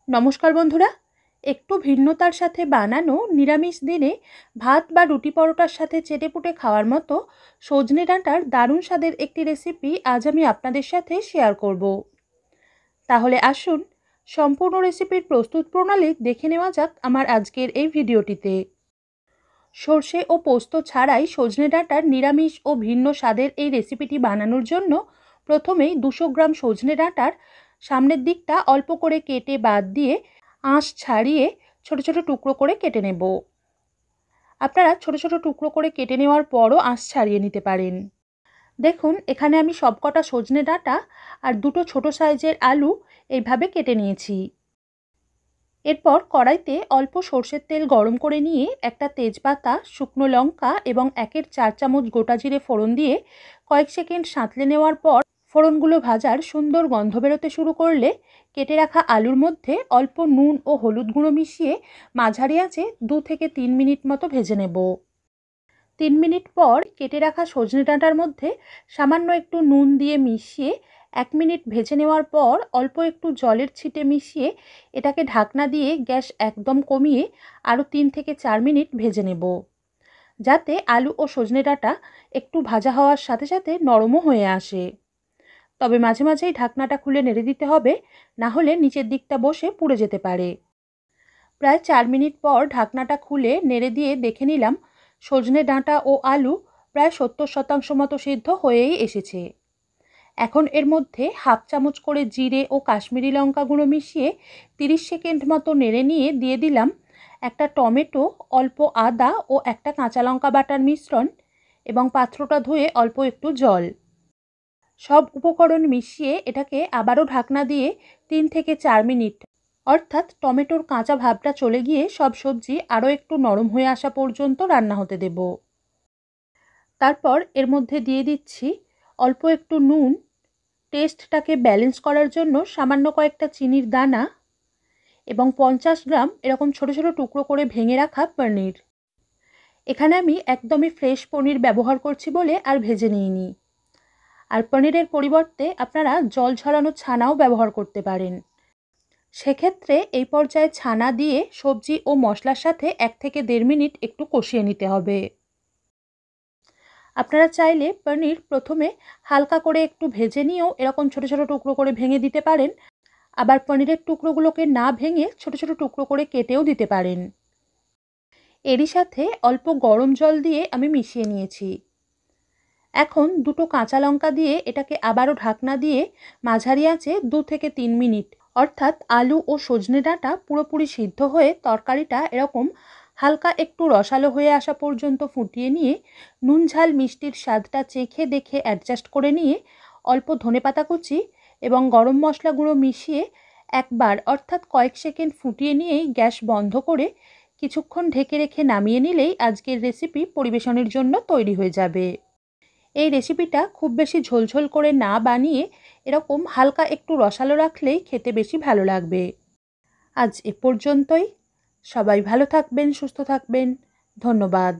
নমস্কার বন্ধুরা, একটু ভিন্নতার সাথে বানানো নিরামিষ দিনে ভাত বা রুটি পরোটার সাথে চেটেপুটে খাওয়ার মতো সজনে ডাঁটার দারুণ স্বাদের একটি রেসিপি আজ আমি আপনাদের সাথে শেয়ার করব। তাহলে আসুন সম্পূর্ণ রেসিপির প্রস্তুত প্রণালী দেখে নেওয়া যাক আমার আজকের এই ভিডিওটিতে। সর্ষে ও পোস্ত ছাড়াই সজনে ডাঁটার নিরামিষ ও ভিন্ন স্বাদের এই রেসিপিটি বানানোর জন্য প্রথমেই 200 গ্রাম সজনে ডাঁটার সামনের দিকটা অল্প করে কেটে বাদ দিয়ে আঁশ ছাড়িয়ে ছোট ছোট টুকরো করে কেটে নেব। আপনারা ছোট ছোট টুকরো করে কেটে নেওয়ার পরও আঁশ ছাড়িয়ে নিতে পারেন। দেখুন, এখানে আমি সবকটা সজনে ডাঁটা আর দুটো ছোট সাইজের আলু এইভাবে কেটে নিয়েছি। এরপর কড়াইতে অল্প সর্ষের তেল গরম করে নিয়ে একটা তেজপাতা, শুকনো লঙ্কা এবং 1/4 চামচ গোটা জিরে ফোড়ন দিয়ে কয়েক সেকেন্ড সাঁতলে নেওয়ার পর ফোড়নগুলো ভাজার সুন্দর গন্ধ বেরোতে শুরু করলে কেটে রাখা আলুর মধ্যে অল্প নুন ও হলুদ গুঁড়ো মিশিয়ে মাঝারি আঁচে 2 থেকে 3 মিনিট মতো ভেজে নেব। 3 মিনিট পর কেটে রাখা সজনে ডাঁটার মধ্যে সামান্য একটু নুন দিয়ে মিশিয়ে 1 মিনিট ভেজে নেওয়ার পর অল্প একটু জলের ছিটে মিশিয়ে এটাকে ঢাকনা দিয়ে গ্যাস একদম কমিয়ে আরও 3 থেকে 4 মিনিট ভেজে নেব, যাতে আলু ও সজনে ডাঁটা একটু ভাজা হওয়ার সাথে সাথে নরমও হয়ে আসে। তবে মাঝে মাঝেই ঢাকনাটা খুলে নেড়ে দিতে হবে, না হলে নিচের দিকটা বসে পুড়ে যেতে পারে। প্রায় 4 মিনিট পর ঢাকনাটা খুলে নেড়ে দিয়ে দেখে নিলাম সজনে ডাঁটা ও আলু প্রায় 70% মতো সিদ্ধ হয়েই এসেছে। এখন এর মধ্যে হাফ চামচ করে জিরে ও কাশ্মীরি লঙ্কা গুঁড়ো মিশিয়ে 30 সেকেন্ড মতো নেড়ে নিয়ে দিয়ে দিলাম একটা টমেটো, অল্প আদা ও একটা কাঁচা লঙ্কা বাটার মিশ্রণ এবং পাত্রটা ধুয়ে অল্প একটু জল। সব উপকরণ মিশিয়ে এটাকে আবারও ঢাকনা দিয়ে 3 থেকে 4 মিনিট, অর্থাৎ টমেটোর কাঁচা ভাবটা চলে গিয়ে সব সবজি আরও একটু নরম হয়ে আসা পর্যন্ত রান্না হতে দেব। তারপর এর মধ্যে দিয়ে দিচ্ছি অল্প একটু নুন, টেস্টটাকে ব্যালেন্স করার জন্য সামান্য কয়েকটা চিনির দানা এবং 50 গ্রাম এরকম ছোট ছোট টুকরো করে ভেঙে রাখা পনির। এখানে আমি একদমই ফ্রেশ পনির ব্যবহার করছি বলে আর ভেজে নিইনি। আর পনিরের পরিবর্তে আপনারা জল ঝরানো ছানাও ব্যবহার করতে পারেন। সেক্ষেত্রে এই পর্যায়ে ছানা দিয়ে সবজি ও মশলার সাথে 1 থেকে 1.5 মিনিট একটু কষিয়ে নিতে হবে। আপনারা চাইলে পনির প্রথমে হালকা করে একটু ভেজে নিয়েও এরকম ছোট ছোট টুকরো করে ভেঙে দিতে পারেন, আবার পনিরের টুকরোগুলোকে না ভেঙে ছোট ছোট টুকরো করে কেটেও দিতে পারেন। এরই সাথে অল্প গরম জল দিয়ে আমি মিশিয়ে নিয়েছি। এখন দুটো কাঁচা লঙ্কা দিয়ে এটাকে আবারও ঢাকনা দিয়ে মাঝারি আঁচে 2 থেকে 3 মিনিট, অর্থাৎ আলু ও সজনে ডাঁটা পুরোপুরি সিদ্ধ হয়ে তরকারিটা এরকম হালকা একটু রসালো হয়ে আসা পর্যন্ত ফুটিয়ে নিয়ে নুন ঝাল মিষ্টির স্বাদটা চেখে দেখে অ্যাডজাস্ট করে নিয়ে অল্প ধনেপাতা কুচি এবং গরম মশলা গুঁড়ো মিশিয়ে একবার, অর্থাৎ কয়েক সেকেন্ড ফুটিয়ে নিয়েই গ্যাস বন্ধ করে কিছুক্ষণ ঢেকে রেখে নামিয়ে নিলেই আজকের রেসিপি পরিবেশনের জন্য তৈরি হয়ে যাবে। এই রেসিপিটা খুব বেশি ঝোলঝোল করে না বানিয়ে এরকম হালকা একটু রসালো রাখলেই খেতে বেশি ভালো লাগবে। আজ এ পর্যন্তই। সবাই ভালো থাকবেন, সুস্থ থাকবেন। ধন্যবাদ।